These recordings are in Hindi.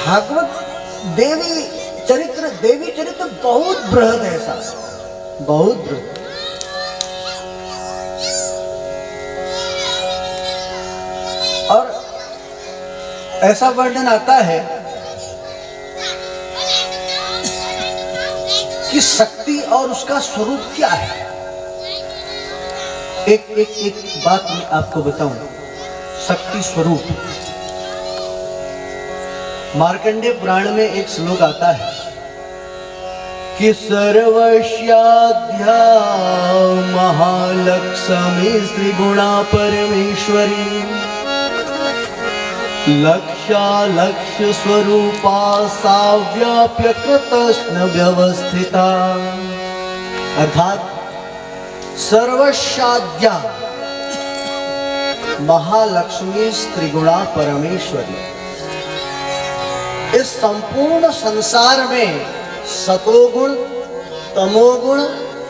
भागवत देवी चरित्र बहुत बृहद है साहब, बहुत बृहद। और ऐसा वर्णन आता है कि शक्ति और उसका स्वरूप क्या है। एक बात मैं आपको बताऊं, शक्ति स्वरूप। मार्कंडेय पुराण में एक श्लोक आता है कि सर्वस्याद्या महालक्ष्मी त्रिगुणा परमेश्वरी लक्ष्य स्वरूपा साव्याप्य कृतस्न व्यवस्थिता। अर्थात सर्वस्याद्या महालक्ष्मी त्रिगुणा परमेश्वरी, इस संपूर्ण संसार में सतोगुण, तमोगुण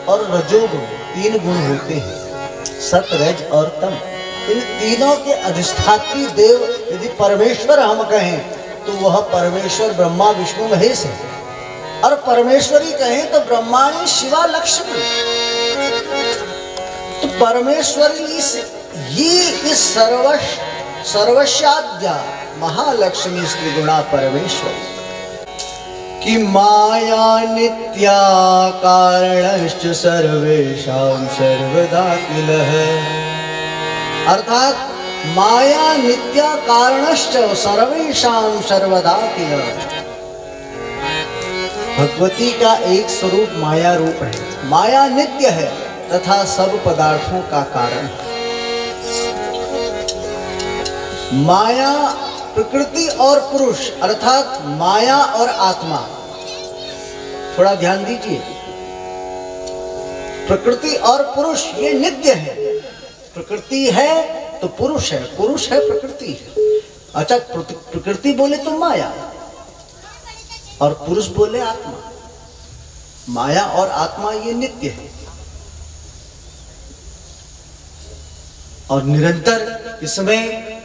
और रजोगुण 3 गुण होते हैं, सत, रज और तम। इन तीनों के अधिष्ठात्री देव यदि परमेश्वर हम कहें तो वह परमेश्वर ब्रह्मा विष्णु महेश है, और परमेश्वरी कहें तो ब्रह्माणी शिवा लक्ष्मी। तो परमेश्वरी इस सर्वस्याद्या महालक्ष्मी त्रिगुणा परमेश्वरी कि माया नित्या कारणश्च सर्वेषां सर्वदा किल है। अर्थात माया नित्या कारणश्च सर्वेषां सर्वदा किल। भगवती का एक स्वरूप माया रूप है। माया नित्य है तथा सब पदार्थों का कारण है। माया प्रकृति और पुरुष अर्थात माया और आत्मा, थोड़ा ध्यान दीजिए। प्रकृति और पुरुष ये नित्य है। प्रकृति है तो पुरुष है, पुरुष है प्रकृति है। अच्छा, प्रकृति बोले तो माया और पुरुष बोले आत्मा। माया और आत्मा ये नित्य है और निरंतर इसमें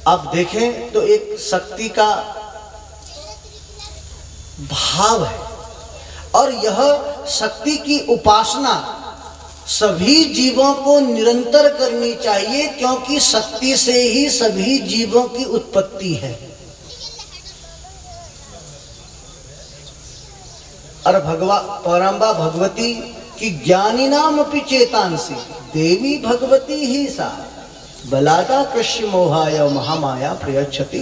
आप देखें तो एक शक्ति का भाव है, और यह शक्ति की उपासना सभी जीवों को निरंतर करनी चाहिए, क्योंकि शक्ति से ही सभी जीवों की उत्पत्ति है। और पराम्बा भगवती की ज्ञानी नाम अपि चेतांसी देवी भगवती ही सा बलादा कृष्ण मोहाय महामाया प्रयच्छति।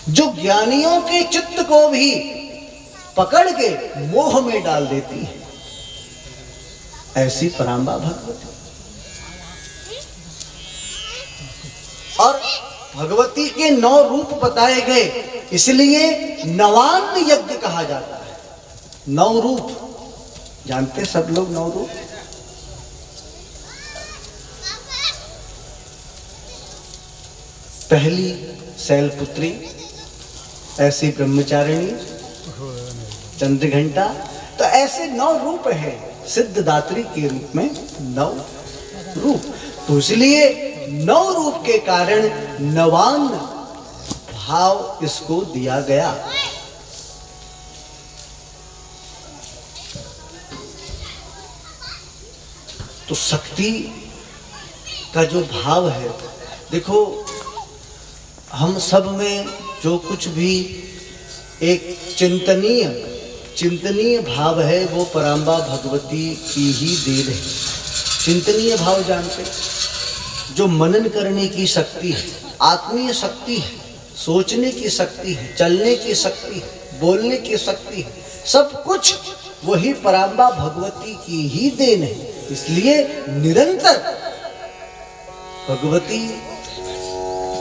जो ज्ञानियों के चित्त को भी पकड़ के मोह में डाल देती है, ऐसी पराम्बा भगवती। और भगवती के 9 रूप बताए गए, इसलिए नवान्न यज्ञ कहा जाता है। 9 रूप जानते सब लोग 9 रूप। पहली शैलपुत्री, ऐसी ब्रह्मचारिणी, चंद्रघंटा, तो ऐसे 9 रूप है। सिद्धदात्री के रूप में 9 रूप, तो इसलिए 9 रूप के कारण नवान्न भाव इसको दिया गया। तो शक्ति का जो भाव है, देखो हम सब में जो कुछ भी एक चिंतनीय भाव है वो पराम्बा भगवती की ही देन है। चिंतनीय भाव जानते, जो मनन करने की शक्ति है, आत्मीय शक्ति है, सोचने की शक्ति है, चलने की शक्ति है, बोलने की शक्ति है, सब कुछ वही पराम्बा भगवती की ही देन है। इसलिए निरंतर भगवती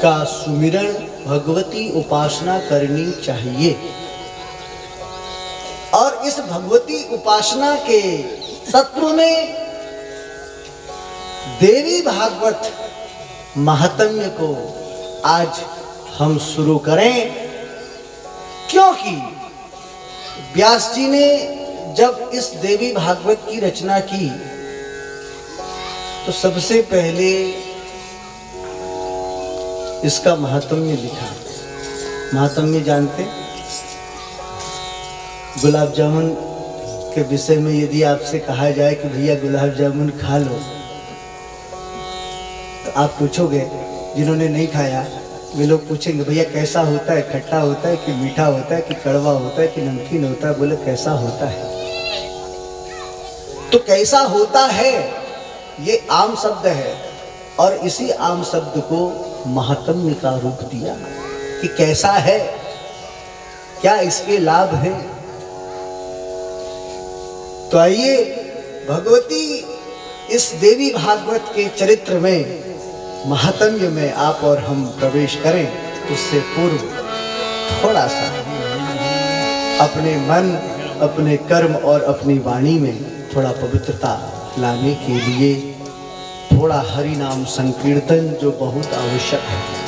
का सुमिरन, भगवती उपासना करनी चाहिए। और इस भगवती उपासना के तत्व में देवी भागवत महात्म्य को आज हम शुरू करें, क्योंकि व्यास जी ने जब इस देवी भागवत की रचना की तो सबसे पहले इसका महात्म्य लिखा। महात्म्य जानते? गुलाब जामुन के विषय में यदि आपसे कहा जाए कि भैया गुलाब जामुन खा लो, तो आप पूछोगे, जिन्होंने नहीं खाया वे लोग पूछेंगे भैया कैसा होता है, खट्टा होता है कि मीठा होता है कि कड़वा होता है कि नमकीन होता है? बोले कैसा होता है। तो कैसा होता है ये आम शब्द है, और इसी आम शब्द को महात्म्य का रूप दिया कि कैसा है, क्या इसके लाभ हैं। तो आइए भगवती इस देवी भागवत के चरित्र में, महात्म्य में आप और हम प्रवेश करें। उससे पूर्व थोड़ा सा अपने मन, अपने कर्म और अपनी वाणी में थोड़ा पवित्रता लाने के लिए थोड़ा हरि नाम संकीर्तन जो बहुत आवश्यक है।